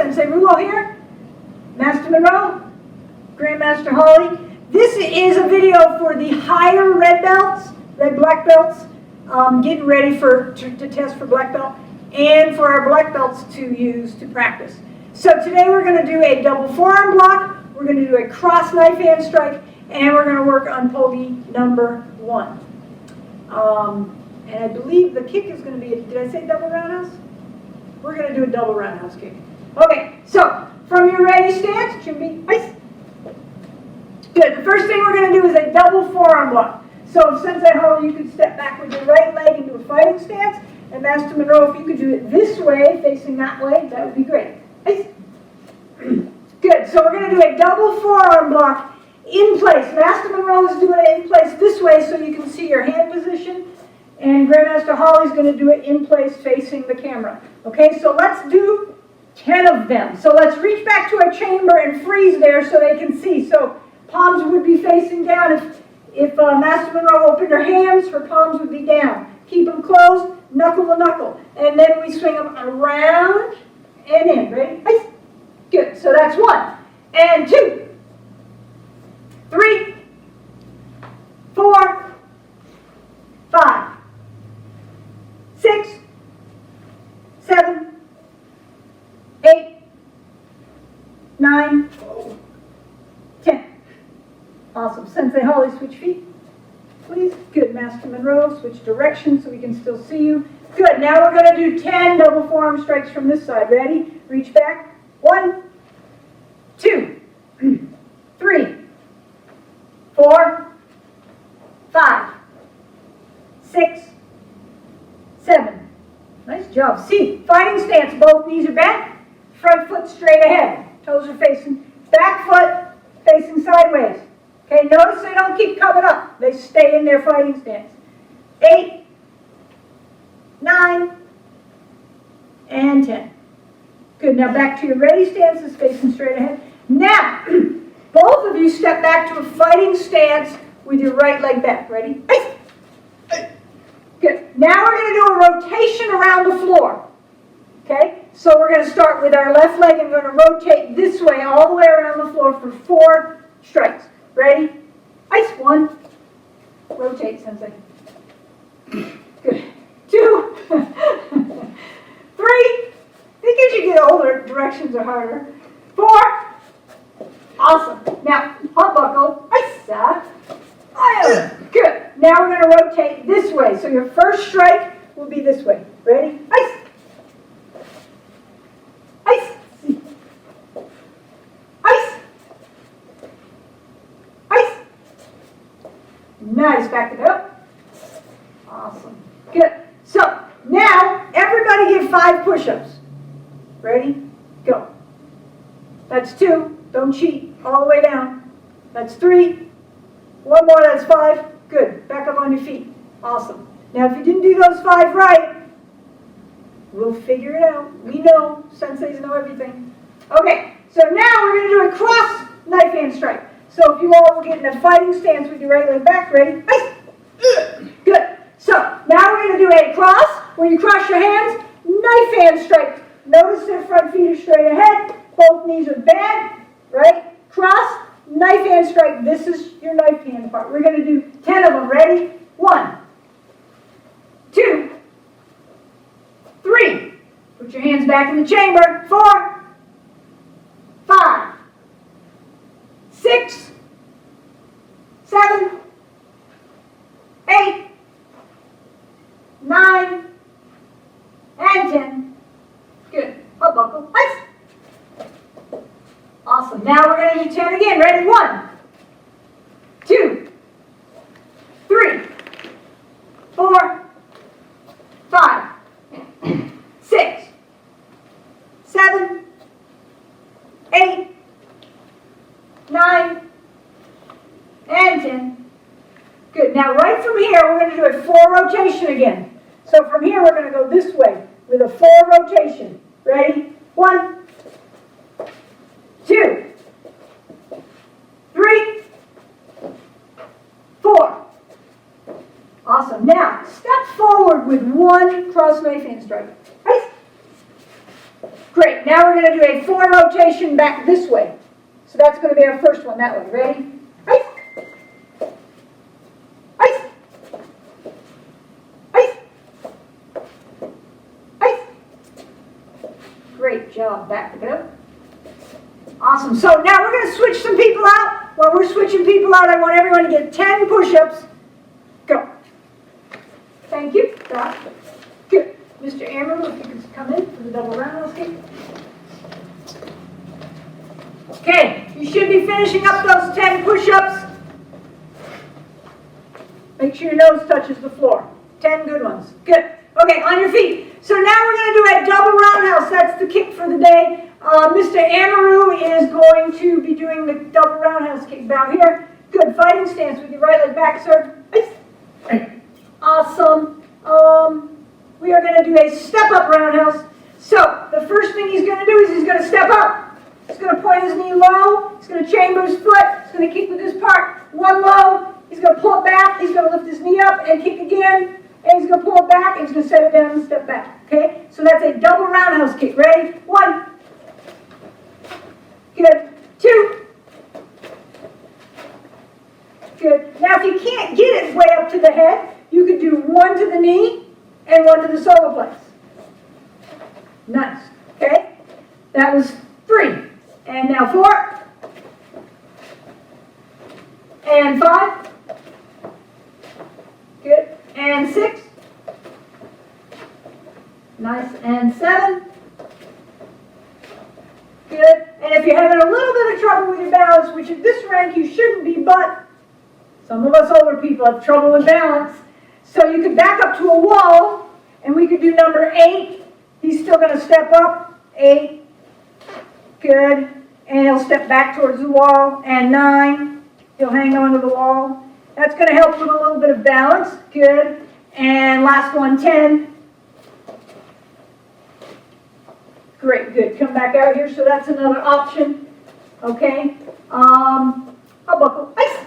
Sensei Rouleau here. Master Monroe, Grandmaster Holley. This is a video for the higher red belts, red black belts, getting ready to test for black belt, and for our black belts to use to practice. So today we're going to do a double forearm block, we're going to do a cross knife hand strike, and we're going to work on pogey number 1. And I believe the kick is going to be, did I say double roundhouse? We're going to do a double roundhouse kick. Okay, so from your ready stance, it should be ice. Good. The first thing we're going to do is a double forearm block. So if Sensei Holley, you could step back with your right leg into a fighting stance, and Master Monroe, if you could do it this way, facing that way, that would be great. Ice. Good. So we're going to do a double forearm block in place. Master Monroe is doing it in place this way so you can see your hand position, and Grandmaster Holley is going to do it in place facing the camera. Okay, so let's do 10 of them. So let's reach back to our chamber and freeze there so they can see. So palms would be facing down. If Master Monroe opened her hands, her palms would be down. Keep them closed, knuckle to knuckle. And then we swing them around and in. Ready? Ice. Good. So that's 1. And 2. 3. 4. 5. 6. 7. 8. 9. 10. Awesome. Sensei Holley, switch feet, please. Good. Master Monroe, switch direction so we can still see you. Good. Now we're going to do 10 double forearm strikes from this side. Ready? Reach back. 1, 2, 3, 4, 5, 6, 7. Nice job. See, fighting stance. Both knees are bent. Front foot straight ahead. Toes are facing. Back foot facing sideways. Okay, notice they don't keep coming up. They stay in their fighting stance. 8, 9, and 10. Good. Now back to your ready stances, facing straight ahead. Now, both of you step back to a fighting stance with your right leg back. Ready? Good. Now we're going to do a rotation around the floor. Okay? So we're going to start with our left leg and we're going to rotate this way, all the way around the floor for 4 strikes. Ready? Ice. 1. Rotate, Sensei. Good. 2. 3. I think as you get older, directions are harder. 4. Awesome. Now, hot buckle. Ice. Good. Now we're going to rotate this way. So your first strike will be this way. Ready? Ice. Ice. Ice. Ice. Nice. Back it up. Awesome. Good. So now everybody give 5 push-ups. Ready? Go. That's 2. Don't cheat. All the way down. That's 3. 1 more. That's 5. Good. Back up on your feet. Awesome. Now if you didn't do those 5 right, we'll figure it out. We know. Senseis know everything. Okay. So now we're going to do a cross knife hand strike. So if you all will get in a fighting stance with your right leg back, ready? Ice. Good. So now we're going to do a cross where you cross your hands, knife hand strike. Notice their front feet are straight ahead. Both knees are bent. Right? Cross, knife hand strike. This is your knife hand part. We're going to do 10 of them. Ready? 1, 2, 3. Put your hands back in the chamber. 4, 5, 6, 7, 8, 9, and 10. Good. Hot buckle. Ice. Awesome. Now we're going to do 10 again. Ready? 1, 2, 3, 4, 5, 6, 7, 8, 9, and 10. Good. Now right from here, we're going to do a 4 rotation again. So from here, we're going to go this way with a 4 rotation. Ready? 1, 2, 3, 4. Awesome. Now, step forward with 1 cross knife hand strike. Ice. Great. Now we're going to do a 4 rotation back this way. So that's going to be our first one that way. Ready? Ice. Ice. Ice. Ice. Great job. Back it up. Awesome. So now we're going to switch some people out. While we're switching people out, I want everyone to get 10 push-ups. Go. Thank you. Stop. Good. Mr. Amaru, if you could come in for the double roundhouse kick. Okay, you should be finishing up those 10 push-ups. Make sure your nose touches the floor. 10 good ones. Good. Okay, on your feet. So now we're going to do a double roundhouse. That's the kick for the day. Mr. Amaru is going to be doing the double roundhouse kick. Bow here. Good. Fighting stance with your right leg back, sir. Awesome. We are going to do a step-up roundhouse. So the first thing he's going to do is he's going to step up. He's going to point his knee low. He's going to chamber his foot. He's going to kick with his part. One low. He's going to pull it back. He's going to lift his knee up and kick again. And he's going to pull it back. And he's going to set it down and step back. Okay? So that's a double roundhouse kick. Ready? 1. Good. 2. Good. Now if you can't get it way up to the head, you could do 1 to the knee and 1 to the solar plexus. Nice. Okay? That was 3. And now 4. And 5. Good. And 6. Nice. And 7. Good. And if you're having a little bit of trouble with your balance, which at this rank you shouldn't be, but some of us older people have trouble with balance, so you could back up to a wall, and we could do number 8. He's still going to step up. 8. Good. And he'll step back towards the wall. And 9. He'll hang on to the wall. That's going to help with a little bit of balance. Good. And last one, 10. Great, good. Come back out here. So that's another option. Okay. I'll buckle. Ice.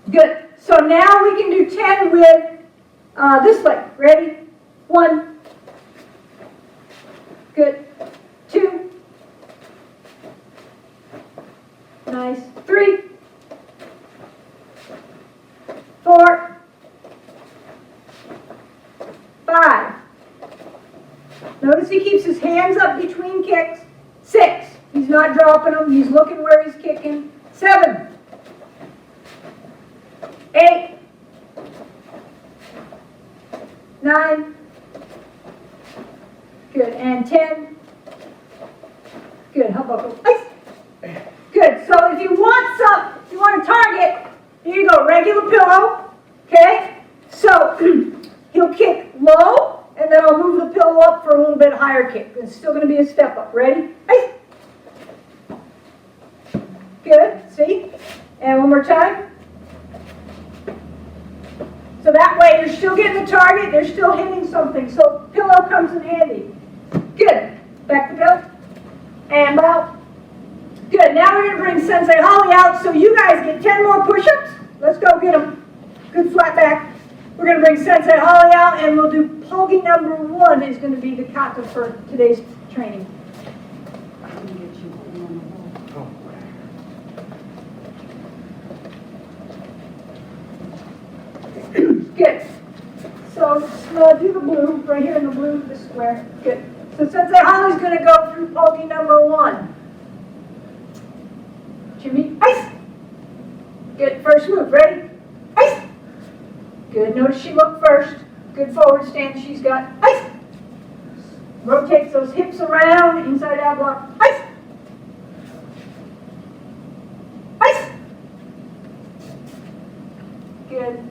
Good. So now we can do 10 with this leg. Ready? 1. Good. 2. Nice. 3. 4. 5. Notice he keeps his hands up between kicks. 6. He's not dropping them. He's looking where he's kicking. 7. 8. 9. Good. And 10. Good. How about ice? Good. So if you want a target, here you go. Regular pillow. Okay? So he'll kick low, and then I'll move the pillow up for a little bit higher kick. It's still going to be a step up. Ready? Ice. Good. See? And one more time. So that way you're still getting the target, they're still hitting something. So pillow comes in handy. Good. Back to go. And bow. Good. Now we're going to bring Sensei Holly out so you guys get 10 more push-ups. Let's go get them. Good flat back. We're going to bring Sensei Holly out and we'll do Pogi number 1 is going to be the kata for today's training. Good. So do the blue, right here in the blue, the square. Good. So Sensei Holly's going to go through Pogi number 1. Jimmy, ice. Good. First move. Ready? Ice. Good. Notice she looked first. Good forward stance she's got. Ice. Rotates those hips around, inside out block. Ice. Ice. Good.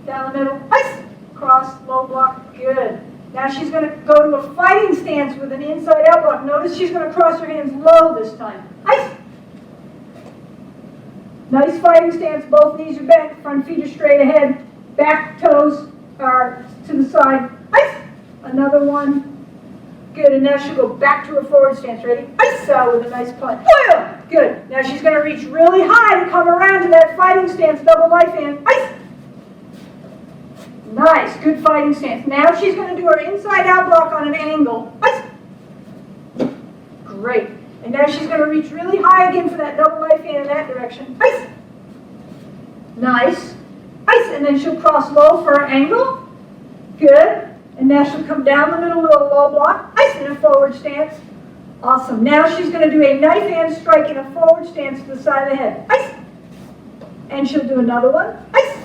Down the middle. Ice. Cross, low block. Good. Now she's going to go to a fighting stance with an inside out block. Notice she's going to cross her hands low this time. Ice. Nice fighting stance. Both knees are bent. Front feet are straight ahead. Back toes are to the side. Ice. Another one. Good. And now she'll go back to her forward stance. Ready? Ice out with a nice punch. Good. Now she's going to reach really high to come around to that fighting stance. Double knife hand. Ice. Nice. Good fighting stance. Now she's going to do her inside out block on an angle. Ice. Great. And now she's going to reach really high again for that double knife hand in that direction. Ice. Nice. Ice. And then she'll cross low for an angle. Good. And now she'll come down the middle with a low block. Ice in a forward stance. Awesome. Now she's going to do a knife hand strike in a forward stance to the side of the head. Ice. And she'll do another one. Ice.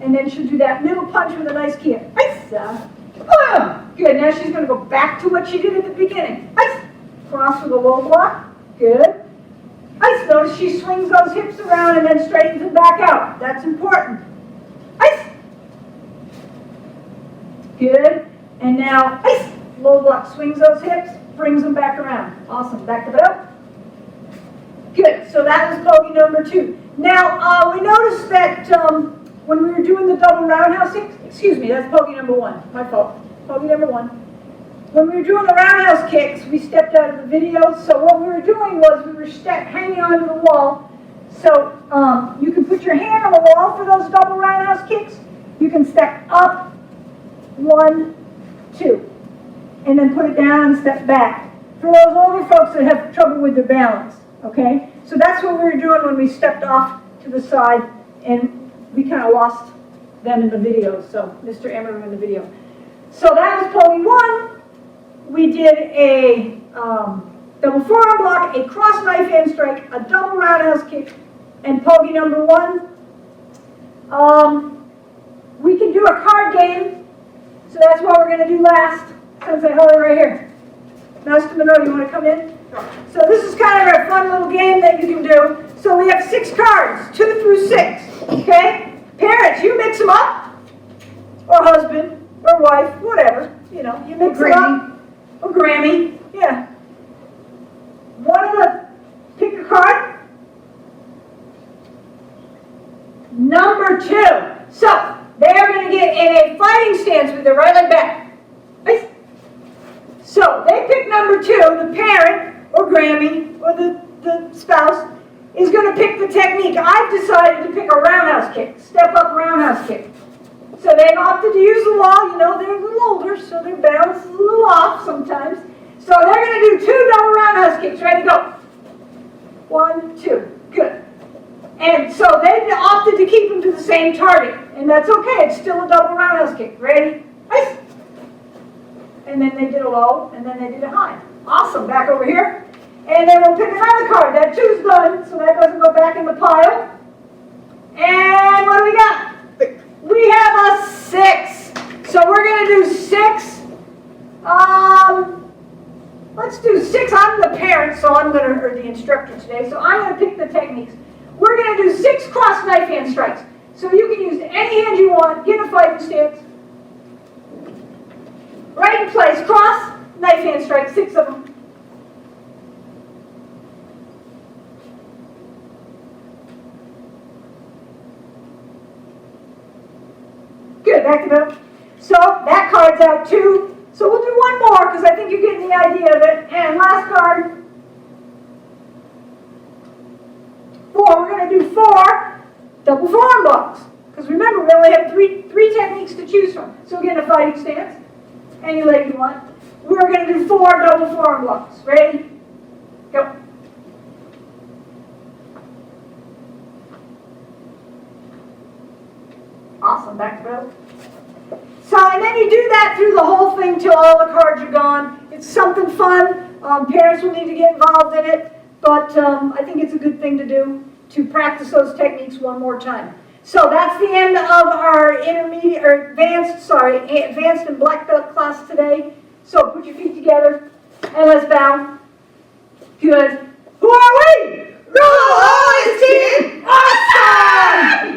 And then she'll do that middle punch with a nice kick. Ice. Good. Now she's going to go back to what she did at the beginning. Ice. Cross with a low block. Good. Ice. Notice she swings those hips around and then straightens them back out. That's important. Ice. Good. And now, ice. Low block. Swings those hips, brings them back around. Awesome. Back to up. Good. So that was bogey number 2. Now, we noticed that when we were doing the double roundhouse kicks, excuse me, that's bogey number 1. My fault. Bogey number 1. When we were doing the roundhouse kicks, we stepped out of the video. So what we were doing was we were hanging onto the wall. So you can put your hand on the wall for those double roundhouse kicks. You can step up, 1, 2, and then put it down and step back. For those older folks that have trouble with their balance, okay? So that's what we were doing when we stepped off to the side, and we kind of lost them in the video, so Mr. Emmer in the video. So that was pogey 1. We did a double forearm block, a cross knife hand strike, a double roundhouse kick, and pogey number 1. We can do a card game, so that's what we're going to do last, since I hold it right here. Master Monroe, you want to come in? So this is kind of a fun little game that you can do. So we have 6 cards, 2 through 6, okay? Parents, you mix them up, or husband, or wife, whatever, you know, you mix them up. Or Grammy, yeah. One of the, pick a card. Number 2. So, they are going to get in a fighting stance with their right leg back. Right? So, they pick number 2, the parent, or Grammy, or the spouse, is going to pick the technique. I've decided to pick a roundhouse kick, step up roundhouse kick. So they've opted to use the wall. You know, they're a little older, so their balance is a little off sometimes. So they're going to do 2 double roundhouse kicks. Ready, go. 1, 2. Good. And so they've opted to keep them to the same target. And that's okay. It's still a double roundhouse kick. Ready? Ice. And then they did a low, and then they did a high. Awesome. Back over here. And then we'll pick another card. That 2's done, so that doesn't go back in the pile. And what do we got? We have a 6. So we're going to do 6. Let's do 6. I'm the parent, so I'm going to, or the instructor today, so I'm going to pick the techniques. We're going to do 6 cross knife hand strikes. So you can use any hand you want, get a fighting stance. Right in place, cross, knife hand strike, 6 of them. Good, back it up. So that card's out too. So we'll do one more because I think you're getting the idea of it. And last card. 4. We're going to do 4 double forearm blocks. Because remember, we only have three techniques to choose from. So get in a fighting stance. Any leg you want. We're going to do 4 double forearm blocks. Ready? Go. Awesome, back to both. So, and then you do that through the whole thing till all the cards are gone. It's something fun. Parents will need to get involved in it, but I think it's a good thing to do to practice those techniques one more time. So that's the end of our intermediate or advanced and black belt class today. So put your feet together and let's bow. Good. Who are we? Rouleau-Holley team. Awesome!